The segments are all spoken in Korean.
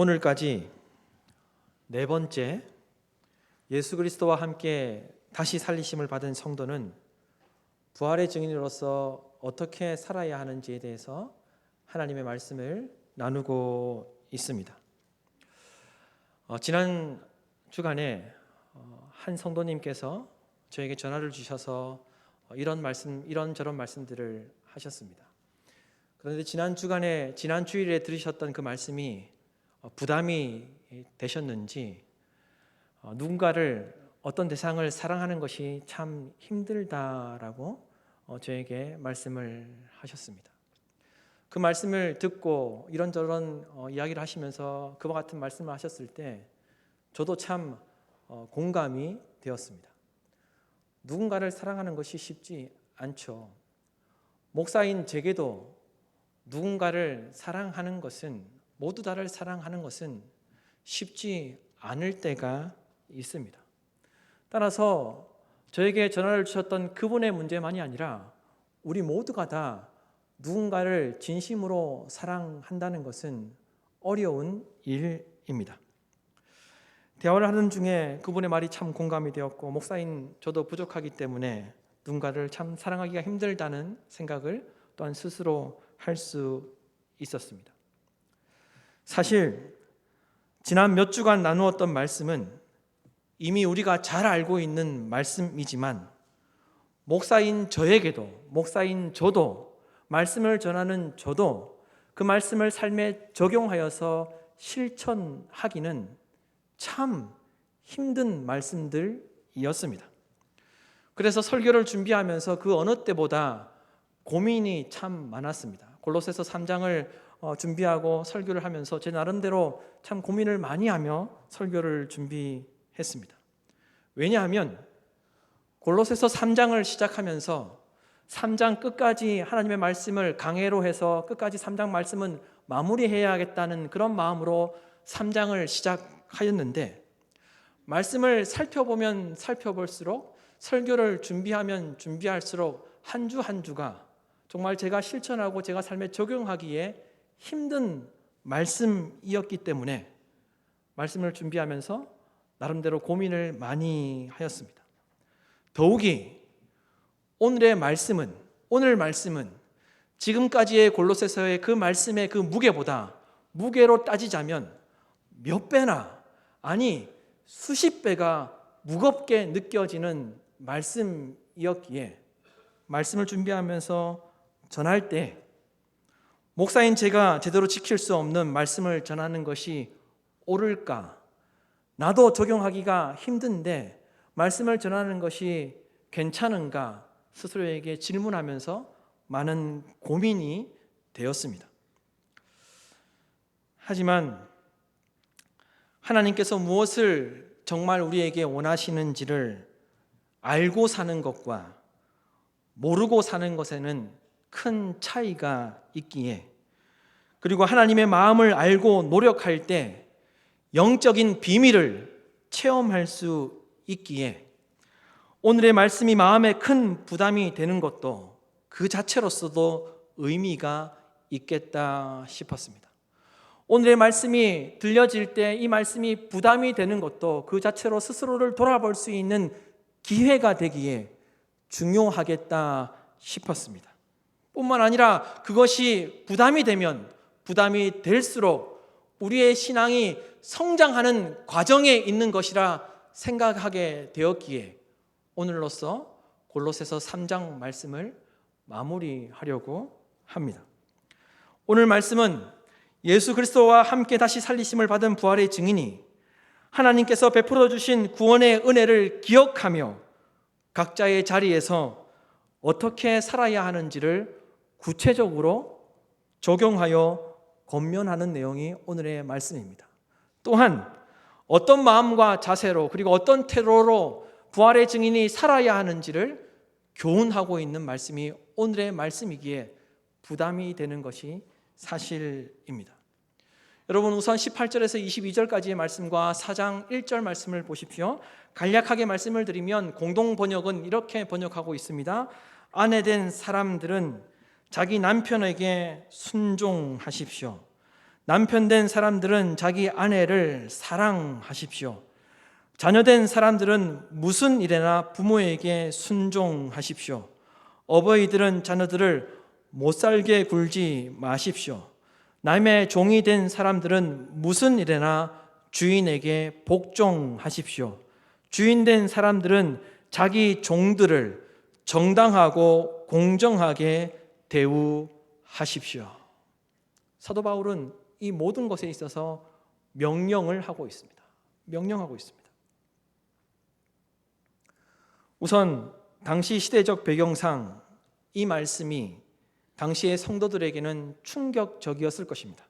오늘까지 네 번째 예수 그리스도와 함께 다시 살리심을 받은 성도는 부활의 증인으로서 어떻게 살아야 하는지에 대해서 하나님의 말씀을 나누고 있습니다. 지난 주간에 한 성도님께서 저에게 전화를 주셔서 이런저런 말씀들을 하셨습니다. 그런데 지난 주일에 들으셨던 그 말씀이 부담이 되셨는지 누군가를 어떤 대상을 사랑하는 것이 참 힘들다라고 저에게 말씀을 하셨습니다. 그 말씀을 듣고 이런저런 이야기를 하시면서 그와 같은 말씀을 하셨을 때 저도 참 공감이 되었습니다. 누군가를 사랑하는 것이 쉽지 않죠. 목사인 제게도 누군가를 사랑하는 것은, 모두 다를 사랑하는 것은 쉽지 않을 때가 있습니다. 따라서 저에게 전화를 주셨던 그분의 문제만이 아니라 우리 모두가 다 누군가를 진심으로 사랑한다는 것은 어려운 일입니다. 대화를 하는 중에 그분의 말이 참 공감이 되었고, 목사인 저도 부족하기 때문에 누군가를 참 사랑하기가 힘들다는 생각을 또한 스스로 할 수 있었습니다. 사실 지난 몇 주간 나누었던 말씀은 이미 우리가 잘 알고 있는 말씀이지만 목사인 저에게도, 목사인 저도, 말씀을 전하는 저도 그 말씀을 삶에 적용하여서 실천하기는 참 힘든 말씀들이었습니다. 그래서 설교를 준비하면서 그 어느 때보다 고민이 참 많았습니다. 골로새서 3장을 준비하고 설교를 하면서 제 나름대로 참 고민을 많이 하며 설교를 준비했습니다. 왜냐하면 골로새서 3장을 시작하면서 3장 끝까지 하나님의 말씀을 강해로 해서 끝까지 3장 말씀은 마무리해야겠다는 그런 마음으로 3장을 시작하였는데, 말씀을 살펴보면 살펴볼수록, 설교를 준비하면 준비할수록 한 주 한 주가 정말 제가 실천하고 제가 삶에 적용하기에 힘든 말씀이었기 때문에 말씀을 준비하면서 나름대로 고민을 많이 하였습니다. 더욱이 오늘 말씀은 지금까지의 골로새서의 그 말씀의 그 무게로 따지자면 몇 배나, 아니 수십 배가 무겁게 느껴지는 말씀이었기에 말씀을 준비하면서 전할 때 목사인 제가 제대로 지킬 수 없는 말씀을 전하는 것이 옳을까? 나도 적용하기가 힘든데 말씀을 전하는 것이 괜찮은가? 스스로에게 질문하면서 많은 고민이 되었습니다. 하지만 하나님께서 무엇을 정말 우리에게 원하시는지를 알고 사는 것과 모르고 사는 것에는 큰 차이가 있기에, 그리고 하나님의 마음을 알고 노력할 때 영적인 비밀을 체험할 수 있기에 오늘의 말씀이 마음에 큰 부담이 되는 것도 그 자체로서도 의미가 있겠다 싶었습니다. 오늘의 말씀이 들려질 때 이 말씀이 부담이 되는 것도 그 자체로 스스로를 돌아볼 수 있는 기회가 되기에 중요하겠다 싶었습니다. 뿐만 아니라 그것이 부담이 되면 부담이 될수록 우리의 신앙이 성장하는 과정에 있는 것이라 생각하게 되었기에 오늘로써 골로새서 3장 말씀을 마무리하려고 합니다. 오늘 말씀은 예수 그리스도와 함께 다시 살리심을 받은 부활의 증인이 하나님께서 베풀어 주신 구원의 은혜를 기억하며 각자의 자리에서 어떻게 살아야 하는지를 구체적으로 적용하여 권면하는 내용이 오늘의 말씀입니다. 또한 어떤 마음과 자세로, 그리고 어떤 태도로 부활의 증인이 살아야 하는지를 교훈하고 있는 말씀이 오늘의 말씀이기에 부담이 되는 것이 사실입니다. 여러분, 우선 18절에서 22절까지의 말씀과 4장 1절 말씀을 보십시오. 간략하게 말씀을 드리면 공동 번역은 이렇게 번역하고 있습니다. 아내된 사람들은 자기 남편에게 순종하십시오. 남편 된 사람들은 자기 아내를 사랑하십시오. 자녀된 사람들은 무슨 일에나 부모에게 순종하십시오. 어버이들은 자녀들을 못살게 굴지 마십시오. 남의 종이 된 사람들은 무슨 일에나 주인에게 복종하십시오. 주인 된 사람들은 자기 종들을 정당하고 공정하게 대우하십시오. 사도 바울은 이 모든 것에 있어서 명령을 하고 있습니다. 명령하고 있습니다. 우선 당시 시대적 배경상 이 말씀이 당시의 성도들에게는 충격적이었을 것입니다.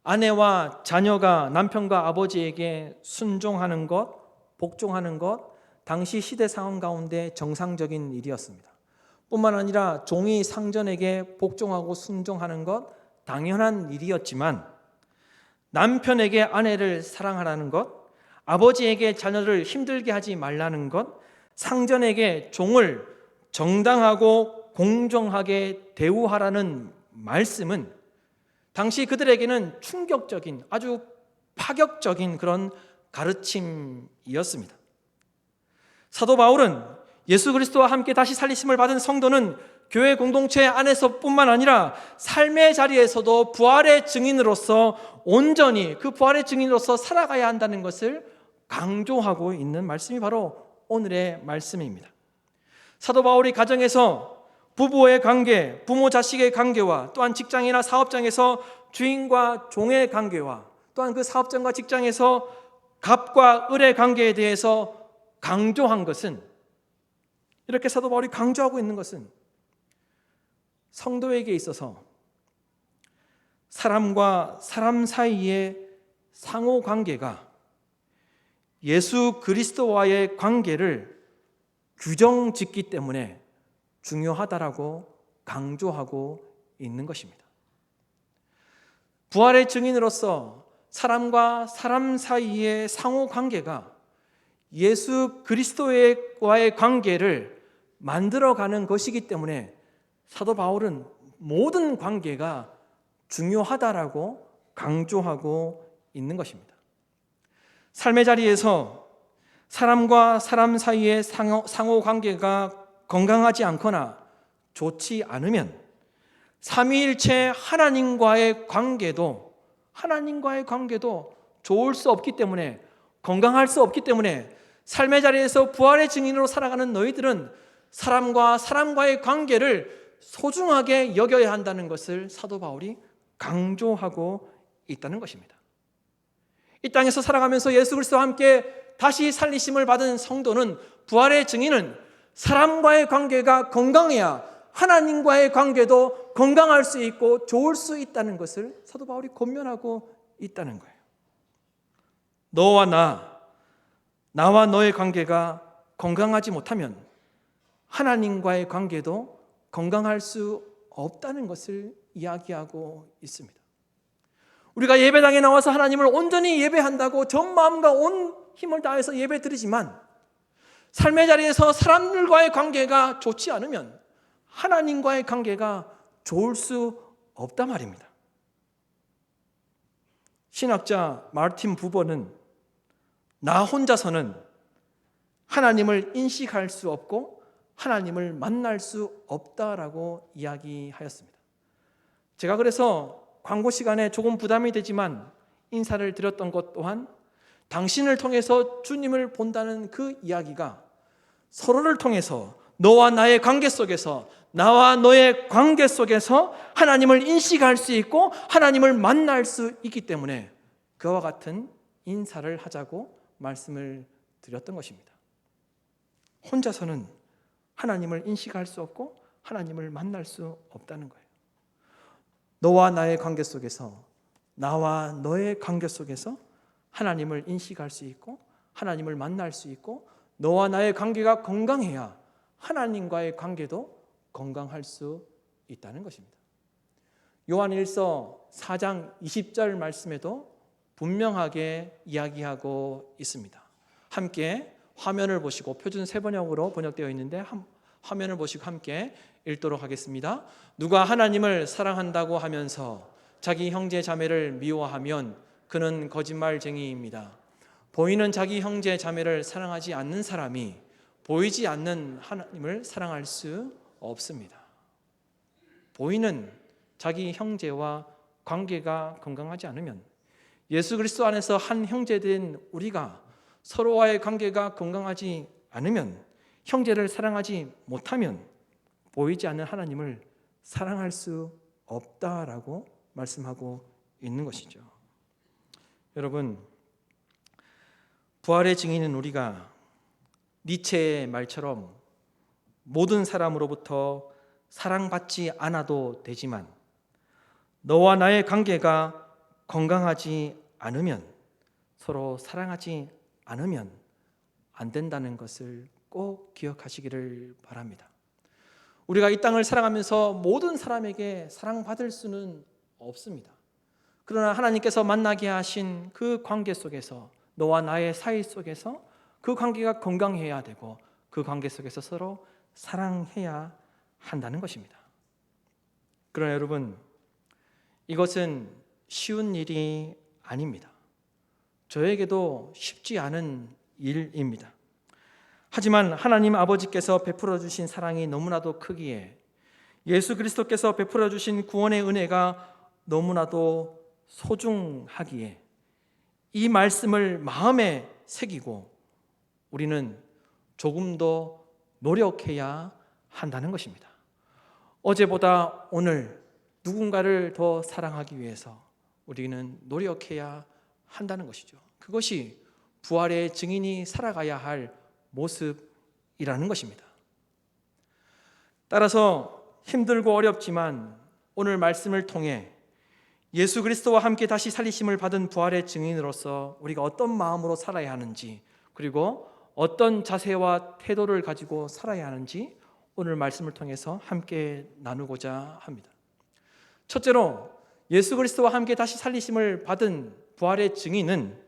아내와 자녀가 남편과 아버지에게 순종하는 것, 복종하는 것, 당시 시대 상황 가운데 정상적인 일이었습니다. 뿐만 아니라 종이 상전에게 복종하고 순종하는 것, 당연한 일이었지만 남편에게 아내를 사랑하라는 것, 아버지에게 자녀를 힘들게 하지 말라는 것, 상전에게 종을 정당하고 공정하게 대우하라는 말씀은 당시 그들에게는 충격적인, 아주 파격적인 그런 가르침이었습니다. 사도 바울은 예수 그리스도와 함께 다시 살리심을 받은 성도는 교회 공동체 안에서뿐만 아니라 삶의 자리에서도 부활의 증인으로서 온전히 그 부활의 증인으로서 살아가야 한다는 것을 강조하고 있는 말씀이 바로 오늘의 말씀입니다. 사도 바울이 가정에서 부부의 관계, 부모 자식의 관계와 또한 직장이나 사업장에서 주인과 종의 관계와 또한 그 사업장과 직장에서 갑과 을의 관계에 대해서 강조한 것은, 이렇게 사도 바울이 강조하고 있는 것은 성도에게 있어서 사람과 사람 사이의 상호 관계가 예수 그리스도와의 관계를 규정짓기 때문에 중요하다라고 강조하고 있는 것입니다. 부활의 증인으로서 사람과 사람 사이의 상호 관계가 예수 그리스도와의 관계를 만들어가는 것이기 때문에 사도 바울은 모든 관계가 중요하다라고 강조하고 있는 것입니다. 삶의 자리에서 사람과 사람 사이의 상호 관계가 건강하지 않거나 좋지 않으면 삼위일체 하나님과의 관계도 좋을 수 없기 때문에, 건강할 수 없기 때문에 삶의 자리에서 부활의 증인으로 살아가는 너희들은 사람과 사람과의 관계를 소중하게 여겨야 한다는 것을 사도 바울이 강조하고 있다는 것입니다. 이 땅에서 살아가면서 예수 그리스도와 함께 다시 살리심을 받은 성도는, 부활의 증인은 사람과의 관계가 건강해야 하나님과의 관계도 건강할 수 있고 좋을 수 있다는 것을 사도 바울이 권면하고 있다는 거예요. 너와 나와 너의 관계가 건강하지 못하면 하나님과의 관계도 건강할 수 없다는 것을 이야기하고 있습니다. 우리가 예배당에 나와서 하나님을 온전히 예배한다고 전 마음과 온 힘을 다해서 예배드리지만 삶의 자리에서 사람들과의 관계가 좋지 않으면 하나님과의 관계가 좋을 수 없단 말입니다. 신학자 마르틴 부버는 나 혼자서는 하나님을 인식할 수 없고 하나님을 만날 수 없다라고 이야기하였습니다. 제가 그래서 광고 시간에 조금 부담이 되지만 인사를 드렸던 것 또한 당신을 통해서 주님을 본다는 그 이야기가 서로를 통해서 너와 나의 관계 속에서, 나와 너의 관계 속에서 하나님을 인식할 수 있고 하나님을 만날 수 있기 때문에 그와 같은 인사를 하자고 말씀을 드렸던 것입니다. 혼자서는 하나님을 인식할 수 없고 하나님을 만날 수 없다는 거예요. 너와 나의 관계 속에서, 나와 너의 관계 속에서 하나님을 인식할 수 있고 하나님을 만날 수 있고, 너와 나의 관계가 건강해야 하나님과의 관계도 건강할 수 있다는 것입니다. 요한 1서 4장 20절 말씀에도 분명하게 이야기하고 있습니다. 함께 화면을 보시고, 표준 세번역으로 번역되어 있는데 화면을 보시고 함께 읽도록 하겠습니다. 누가 하나님을 사랑한다고 하면서 자기 형제 자매를 미워하면 그는 거짓말쟁이입니다. 보이는 자기 형제 자매를 사랑하지 않는 사람이 보이지 않는 하나님을 사랑할 수 없습니다. 보이는 자기 형제와 관계가 건강하지 않으면, 예수 그리스도 안에서 한 형제된 우리가 서로와의 관계가 건강하지 않으면, 형제를 사랑하지 못하면 보이지 않는 하나님을 사랑할 수 없다라고 말씀하고 있는 것이죠. 여러분, 부활의 증인은 우리가 니체의 말처럼 모든 사람으로부터 사랑받지 않아도 되지만 너와 나의 관계가 건강하지 않으면, 서로 사랑하지 않으면 안 된다는 것을 꼭 기억하시기를 바랍니다. 우리가 이 땅을 살아가면서 모든 사람에게 사랑받을 수는 없습니다. 그러나 하나님께서 만나게 하신 그 관계 속에서, 너와 나의 사이 속에서 그 관계가 건강해야 되고, 그 관계 속에서 서로 사랑해야 한다는 것입니다. 그러나 여러분, 이것은 쉬운 일이 아닙니다. 저에게도 쉽지 않은 일입니다. 하지만 하나님 아버지께서 베풀어 주신 사랑이 너무나도 크기에, 예수 그리스도께서 베풀어 주신 구원의 은혜가 너무나도 소중하기에 이 말씀을 마음에 새기고 우리는 조금 더 노력해야 한다는 것입니다. 어제보다 오늘 누군가를 더 사랑하기 위해서 우리는 노력해야 한다는 것이죠. 그것이 부활의 증인이 살아가야 할 모습이라는 것입니다. 따라서 힘들고 어렵지만 오늘 말씀을 통해 예수 그리스도와 함께 다시 살리심을 받은 부활의 증인으로서 우리가 어떤 마음으로 살아야 하는지, 그리고 어떤 자세와 태도를 가지고 살아야 하는지 오늘 말씀을 통해서 함께 나누고자 합니다. 첫째로, 예수 그리스도와 함께 다시 살리심을 받은 부활의 증인은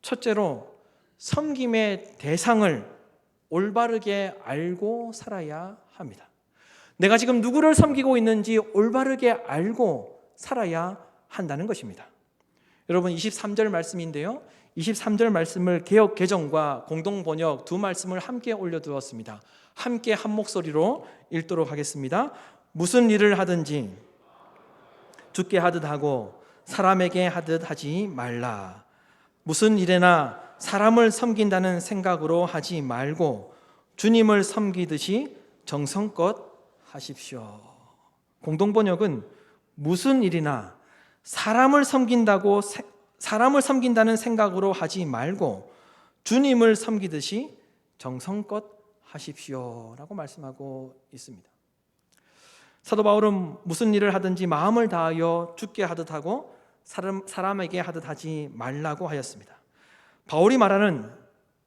첫째로 섬김의 대상을 올바르게 알고 살아야 합니다. 내가 지금 누구를 섬기고 있는지 올바르게 알고 살아야 한다는 것입니다. 여러분, 23절 말씀인데요, 23절 말씀을 개역 개정과 공동 번역 두 말씀을 함께 올려두었습니다. 함께 한 목소리로 읽도록 하겠습니다. 무슨 일을 하든지 주께 하듯 하고 사람에게 하듯 하지 말라. 무슨 일에나 사람을 섬긴다는 생각으로 하지 말고 주님을 섬기듯이 정성껏 하십시오. 공동 번역은 무슨 일이나 사람을 섬긴다는 생각으로 하지 말고 주님을 섬기듯이 정성껏 하십시오라고 말씀하고 있습니다. 사도 바울은 무슨 일을 하든지 마음을 다하여 주께 하듯 하고 사람에게 하듯 하지 말라고 하였습니다. 바울이 말하는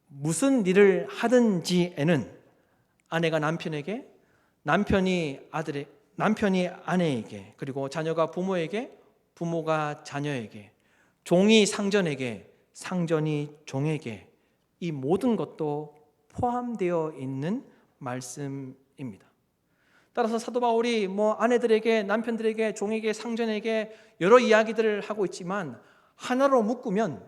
무슨 일을 하든지에는 아내가 남편에게, 남편이 아내에게, 그리고 자녀가 부모에게, 부모가 자녀에게, 종이 상전에게, 상전이 종에게, 이 모든 것도 포함되어 있는 말씀입니다. 따라서 사도 바울이 아내들에게, 남편들에게, 종에게, 상전에게 여러 이야기들을 하고 있지만 하나로 묶으면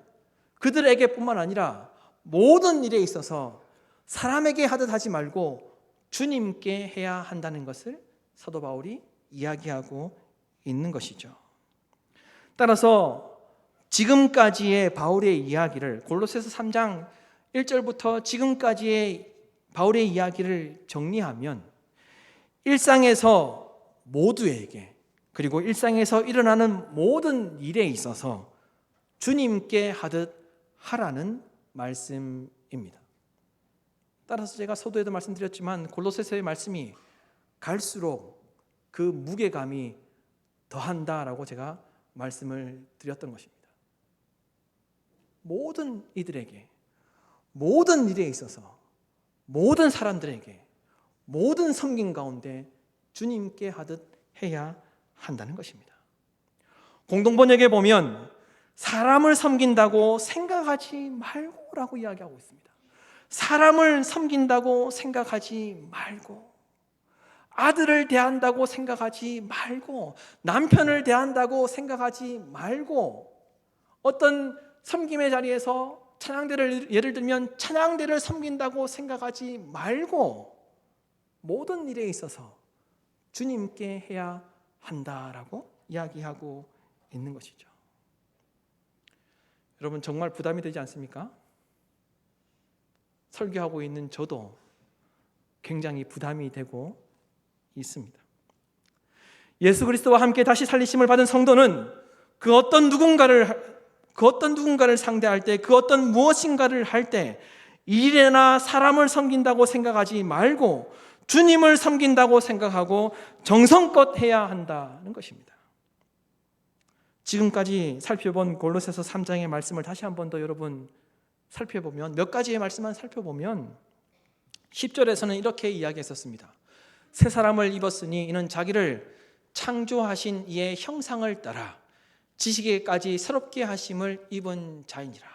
그들에게 뿐만 아니라 모든 일에 있어서 사람에게 하듯 하지 말고 주님께 해야 한다는 것을 사도 바울이 이야기하고 있는 것이죠. 따라서 지금까지의 바울의 이야기를, 골로새서 3장 1절부터 지금까지의 바울의 이야기를 정리하면 일상에서 모두에게, 그리고 일상에서 일어나는 모든 일에 있어서 주님께 하듯 하라는 말씀입니다. 따라서 제가 서두에도 말씀드렸지만 골로새서의 말씀이 갈수록 그 무게감이 더한다라고 제가 말씀을 드렸던 것입니다. 모든 이들에게, 모든 일에 있어서, 모든 사람들에게, 모든 섬김 가운데 주님께 하듯 해야 한다는 것입니다. 공동번역에 보면 사람을 섬긴다고 생각하지 말고라고 이야기하고 있습니다. 사람을 섬긴다고 생각하지 말고, 아들을 대한다고 생각하지 말고, 남편을 대한다고 생각하지 말고, 어떤 섬김의 자리에서 찬양대를, 예를 들면 찬양대를 섬긴다고 생각하지 말고, 모든 일에 있어서 주님께 해야 한다라고 이야기하고 있는 것이죠. 여러분, 정말 부담이 되지 않습니까? 설교하고 있는 저도 굉장히 부담이 되고 있습니다. 예수 그리스도와 함께 다시 살리심을 받은 성도는 그 어떤 누군가를 상대할 때, 그 어떤 무엇인가를 할 때 일이나 사람을 섬긴다고 생각하지 말고 주님을 섬긴다고 생각하고 정성껏 해야 한다는 것입니다. 지금까지 살펴본 골로새서 3장의 말씀을 다시 한 번 더 여러분 살펴보면, 몇 가지의 말씀만 살펴보면 10절에서는 이렇게 이야기했었습니다. 새 사람을 입었으니 이는 자기를 창조하신 이의 형상을 따라 지식에까지 새롭게 하심을 입은 자이니라.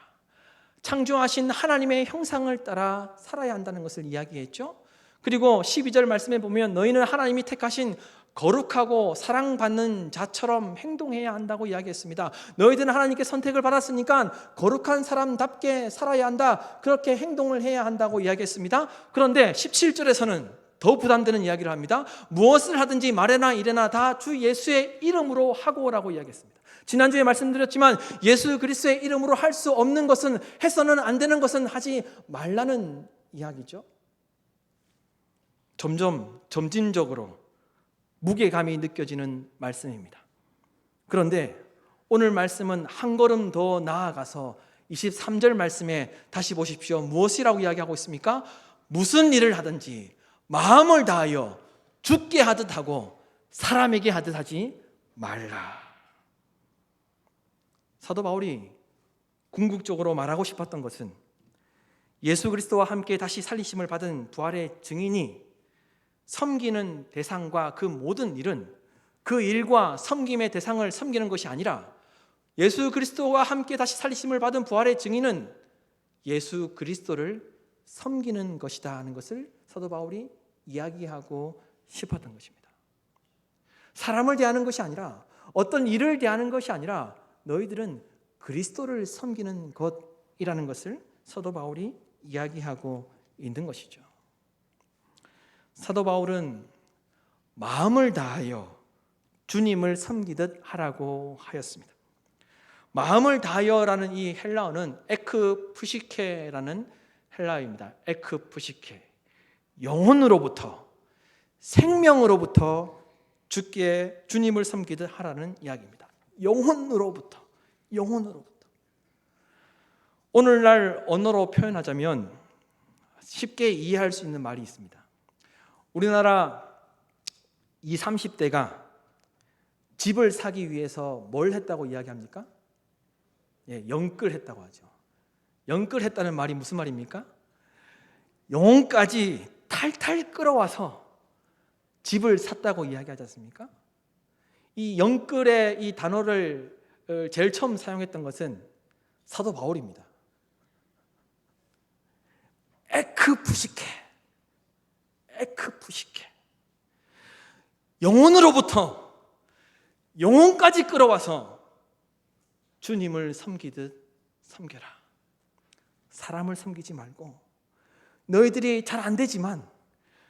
창조하신 하나님의 형상을 따라 살아야 한다는 것을 이야기했죠. 그리고 12절 말씀에 보면 너희는 하나님이 택하신 거룩하고 사랑받는 자처럼 행동해야 한다고 이야기했습니다. 너희들은 하나님께 선택을 받았으니까 거룩한 사람답게 살아야 한다, 그렇게 행동을 해야 한다고 이야기했습니다. 그런데 17절에서는 더 부담되는 이야기를 합니다. 무엇을 하든지 말해나 이래나 다 주 예수의 이름으로 하고라고 이야기했습니다. 지난주에 말씀드렸지만 예수 그리스도의 이름으로 할 수 없는 것은, 해서는 안 되는 것은 하지 말라는 이야기죠. 점진적으로 무게감이 느껴지는 말씀입니다. 그런데 오늘 말씀은 한 걸음 더 나아가서 23절 말씀에 다시 보십시오. 무엇이라고 이야기하고 있습니까? 무슨 일을 하든지 마음을 다하여 주께 하듯 하고 사람에게 하듯 하지 말라. 사도 바울이 궁극적으로 말하고 싶었던 것은 예수 그리스도와 함께 다시 살리심을 받은 부활의 증인이 섬기는 대상과 그 모든 일은 그 일과 섬김의 대상을 섬기는 것이 아니라, 예수 그리스도와 함께 다시 살리심을 받은 부활의 증인은 예수 그리스도를 섬기는 것이다 하는 것을 사도 바울이 이야기하고 싶었던 것입니다. 사람을 대하는 것이 아니라, 어떤 일을 대하는 것이 아니라 너희들은 그리스도를 섬기는 것이라는 것을 사도 바울이 이야기하고 있는 것이죠. 사도 바울은 마음을 다하여 주님을 섬기듯 하라고 하였습니다. 마음을 다하여라는 이 헬라어는 에크푸시케라는 헬라어입니다. 에크푸시케, 영혼으로부터, 생명으로부터 주님을 섬기듯 하라는 이야기입니다. 영혼으로부터. 오늘날 언어로 표현하자면 쉽게 이해할 수 있는 말이 있습니다. 우리나라 20, 30대가 집을 사기 위해서 뭘 했다고 이야기합니까? 영끌했다고 하죠. 영끌했다는 말이 무슨 말입니까? 영혼까지 탈탈 끌어와서 집을 샀다고 이야기하지 않습니까? 이 영끌의 이 단어를 제일 처음 사용했던 것은 사도 바울입니다. 에크푸시케. 영혼으로부터 영혼까지 끌어와서 주님을 섬기듯 섬겨라. 사람을 섬기지 말고, 너희들이 잘 안 되지만,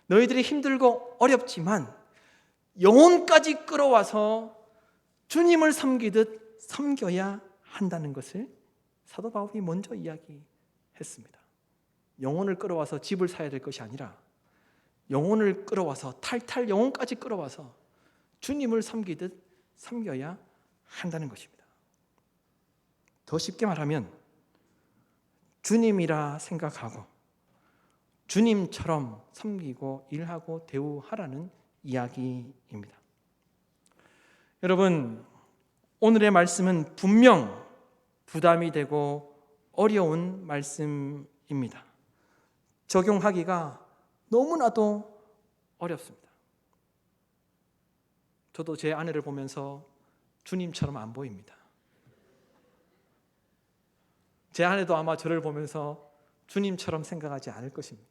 너희들이 힘들고 어렵지만 영혼까지 끌어와서 주님을 섬기듯 섬겨야 한다는 것을 사도 바울이 먼저 이야기했습니다. 영혼을 끌어와서 집을 사야 될 것이 아니라 영혼을 끌어와서 탈탈 영혼까지 끌어와서 주님을 섬기듯 섬겨야 한다는 것입니다. 더 쉽게 말하면 주님이라 생각하고 주님처럼 섬기고 일하고 대우하라는 이야기입니다. 여러분, 오늘의 말씀은 분명 부담이 되고 어려운 말씀입니다. 적용하기가 너무나도 어렵습니다. 저도 제 아내를 보면서 주님처럼 안 보입니다. 제 아내도 아마 저를 보면서 주님처럼 생각하지 않을 것입니다.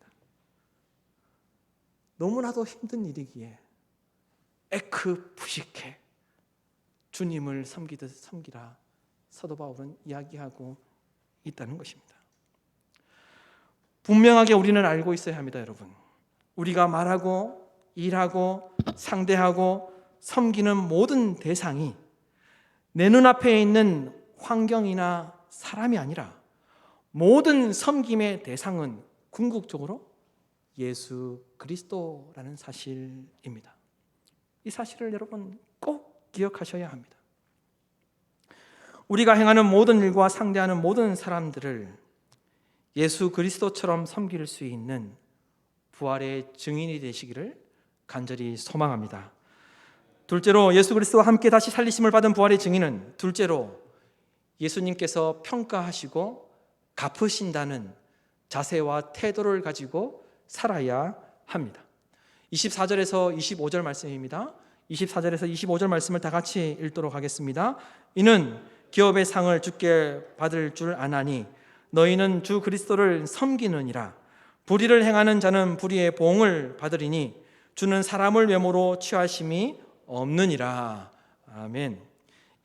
너무나도 힘든 일이기에 에크푸시케 주님을 섬기듯 섬기라 사도 바울은 이야기하고 있다는 것입니다. 분명하게 우리는 알고 있어야 합니다, 여러분. 우리가 말하고 일하고 상대하고 섬기는 모든 대상이 내 눈앞에 있는 환경이나 사람이 아니라 모든 섬김의 대상은 궁극적으로 예수 그리스도라는 사실입니다. 이 사실을 여러분 꼭 기억하셔야 합니다. 우리가 행하는 모든 일과 상대하는 모든 사람들을 예수 그리스도처럼 섬길 수 있는 부활의 증인이 되시기를 간절히 소망합니다. 둘째로 예수 그리스도와 함께 다시 살리심을 받은 부활의 증인은 둘째로 예수님께서 평가하시고 갚으신다는 자세와 태도를 가지고 살아야 합니다. 24절에서 25절 말씀입니다. 24절에서 25절 말씀을 다 같이 읽도록 하겠습니다. 이는 기업의 상을 주께 받을 줄 아나니 너희는 주 그리스도를 섬기느니라. 불의를 행하는 자는 불의의 보응을 받으리니 주는 사람을 외모로 취하심이 없느니라. 아멘.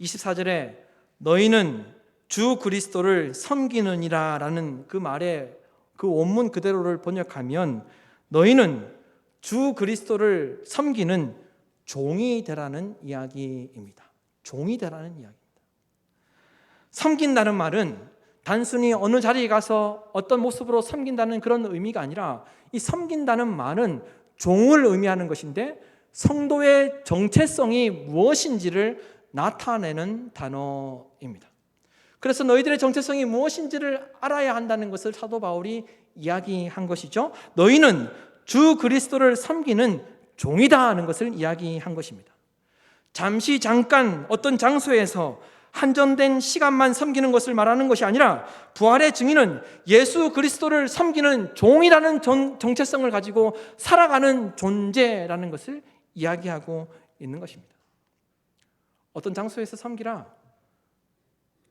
24절에 너희는 주 그리스도를 섬기느니라 라는 그 말에 그 원문 그대로를 번역하면 너희는 주 그리스도를 섬기는 종이 되라는 이야기입니다. 종이 되라는 이야기입니다. 섬긴다는 말은 단순히 어느 자리에 가서 어떤 모습으로 섬긴다는 그런 의미가 아니라 이 섬긴다는 말은 종을 의미하는 것인데 성도의 정체성이 무엇인지를 나타내는 단어입니다. 그래서 너희들의 정체성이 무엇인지를 알아야 한다는 것을 사도 바울이 이야기한 것이죠. 너희는 주 그리스도를 섬기는 종이다 하는 것을 이야기한 것입니다. 잠시 잠깐 어떤 장소에서 한정된 시간만 섬기는 것을 말하는 것이 아니라 부활의 증인은 예수 그리스도를 섬기는 종이라는 정체성을 가지고 살아가는 존재라는 것을 이야기하고 있는 것입니다. 어떤 장소에서 섬기라,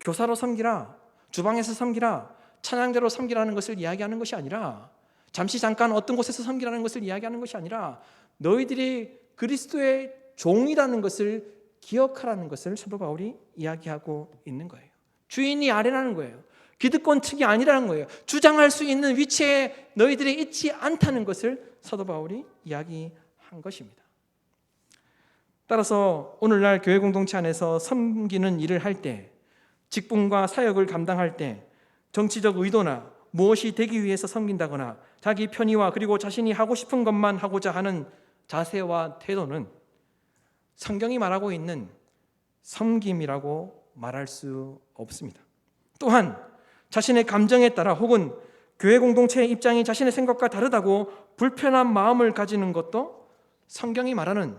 교사로 섬기라, 주방에서 섬기라, 찬양대로 섬기라는 것을 이야기하는 것이 아니라 잠시 잠깐 어떤 곳에서 섬기라는 것을 이야기하는 것이 아니라 너희들이 그리스도의 종이라는 것을 기억하라는 것을 사도 바울이 이야기하고 있는 거예요. 주인이 아래라는 거예요. 기득권 측이 아니라는 거예요. 주장할 수 있는 위치에 너희들이 있지 않다는 것을 사도 바울이 이야기한 것입니다. 따라서 오늘날 교회 공동체 안에서 섬기는 일을 할 때, 직분과 사역을 감당할 때 정치적 의도나 무엇이 되기 위해서 섬긴다거나 자기 편의와 그리고 자신이 하고 싶은 것만 하고자 하는 자세와 태도는 성경이 말하고 있는 섬김이라고 말할 수 없습니다. 또한 자신의 감정에 따라 혹은 교회 공동체의 입장이 자신의 생각과 다르다고 불편한 마음을 가지는 것도 성경이 말하는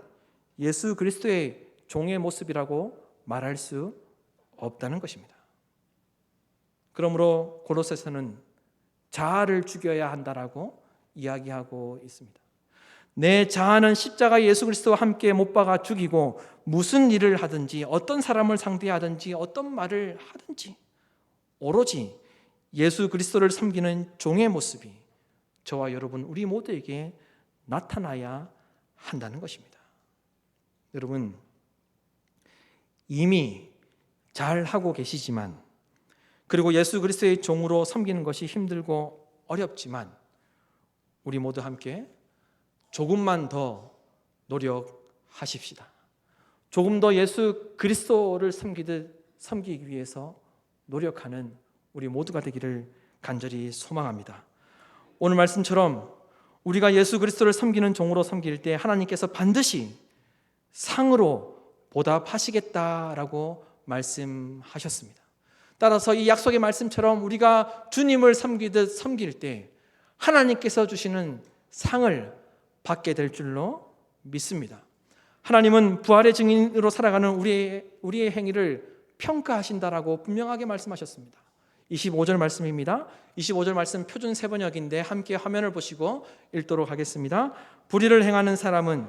예수 그리스도의 종의 모습이라고 말할 수 없다는 것입니다. 그러므로 골로새서는 자아를 죽여야 한다라고 이야기하고 있습니다. 내 자아는 십자가 예수 그리스도와 함께 못 박아 죽이고 무슨 일을 하든지 어떤 사람을 상대하든지 어떤 말을 하든지 오로지 예수 그리스도를 섬기는 종의 모습이 저와 여러분 우리 모두에게 나타나야 한다는 것입니다. 여러분 이미 잘 하고 계시지만 그리고 예수 그리스도의 종으로 섬기는 것이 힘들고 어렵지만 우리 모두 함께 조금만 더 노력하십시다. 조금 더 예수 그리스도를 섬기기 위해서 노력하는 우리 모두가 되기를 간절히 소망합니다. 오늘 말씀처럼 우리가 예수 그리스도를 섬기는 종으로 섬길 때 하나님께서 반드시 상으로 보답하시겠다라고 말씀하셨습니다. 따라서 이 약속의 말씀처럼 우리가 주님을 섬기듯 섬길 때 하나님께서 주시는 상을 받게 될 줄로 믿습니다. 하나님은 부활의 증인으로 살아가는 우리의 행위를 평가하신다라고 분명하게 말씀하셨습니다. 25절 말씀입니다. 25절 말씀 표준 세번역인데 함께 화면을 보시고 읽도록 하겠습니다. 불의를 행하는 사람은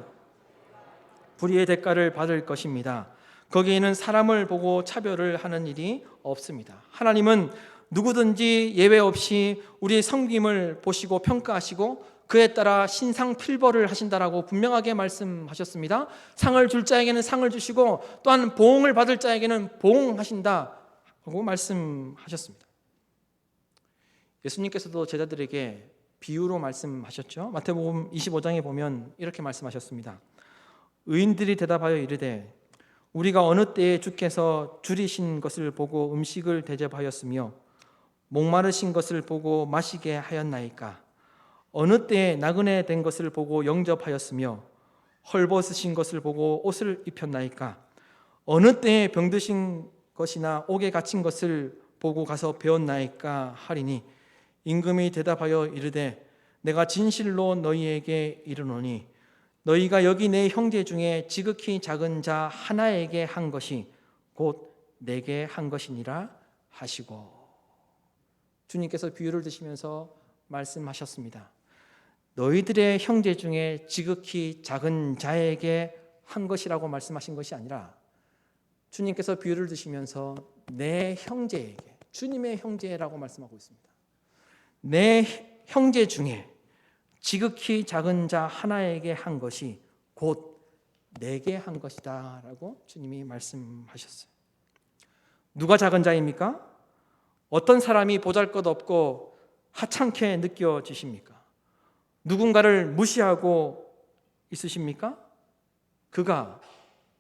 불의의 대가를 받을 것입니다. 거기에는 사람을 보고 차별을 하는 일이 없습니다. 하나님은 누구든지 예외 없이 우리의 섬김을 보시고 평가하시고 그에 따라 신상필벌을 하신다라고 분명하게 말씀하셨습니다. 상을 줄 자에게는 상을 주시고 또한 보응을 받을 자에게는 보응하신다라고 말씀하셨습니다. 예수님께서도 제자들에게 비유로 말씀하셨죠. 마태복음 25장에 보면 이렇게 말씀하셨습니다. 의인들이 대답하여 이르되 우리가 어느 때에 주께서 줄이신 것을 보고 음식을 대접하였으며 목마르신 것을 보고 마시게 하였나이까? 어느 때에 나그네 된 것을 보고 영접하였으며 헐벗으신 것을 보고 옷을 입혔나이까? 어느 때에 병드신 것이나 옥에 갇힌 것을 보고 가서 배웠나이까 하리니 임금이 대답하여 이르되 내가 진실로 너희에게 이르노니 너희가 여기 내 형제 중에 지극히 작은 자 하나에게 한 것이 곧 내게 한 것이니라 하시고, 주님께서 비유를 드시면서 말씀하셨습니다. 너희들의 형제 중에 지극히 작은 자에게 한 것이라고 말씀하신 것이 아니라 주님께서 비유를 드시면서 내 형제에게, 주님의 형제라고 말씀하고 있습니다. 내 형제 중에 지극히 작은 자 하나에게 한 것이 곧 내게 한 것이다 라고 주님이 말씀하셨어요. 누가 작은 자입니까? 어떤 사람이 보잘것없고 하찮게 느껴지십니까? 누군가를 무시하고 있으십니까? 그가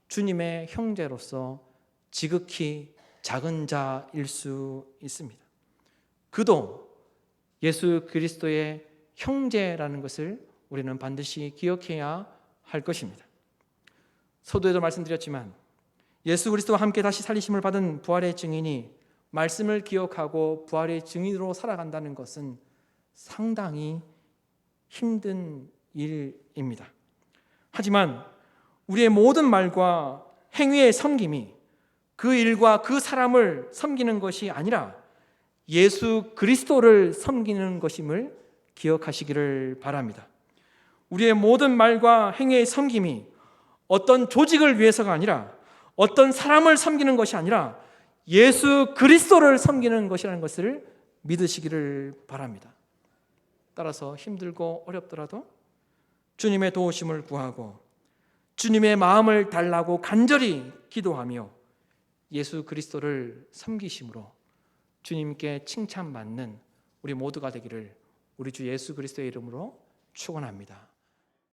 주님의 형제로서 지극히 작은 자일 수 있습니다. 그도 예수 그리스도의 형제라는 것을 우리는 반드시 기억해야 할 것입니다. 서두에도 말씀드렸지만 예수 그리스도와 함께 다시 살리심을 받은 부활의 증인이 말씀을 기억하고 부활의 증인으로 살아간다는 것은 상당히 힘든 일입니다. 하지만 우리의 모든 말과 행위의 섬김이 그 일과 그 사람을 섬기는 것이 아니라 예수 그리스도를 섬기는 것임을 기억하시기를 바랍니다. 우리의 모든 말과 행위의 섬김이 어떤 조직을 위해서가 아니라 어떤 사람을 섬기는 것이 아니라 예수 그리스도를 섬기는 것이라는 것을 믿으시기를 바랍니다. 따라서 힘들고 어렵더라도 주님의 도우심을 구하고 주님의 마음을 달라고 간절히 기도하며 예수 그리스도를 섬기심으로 주님께 칭찬받는 우리 모두가 되기를 우리 주 예수 그리스도의 이름으로 축원합니다.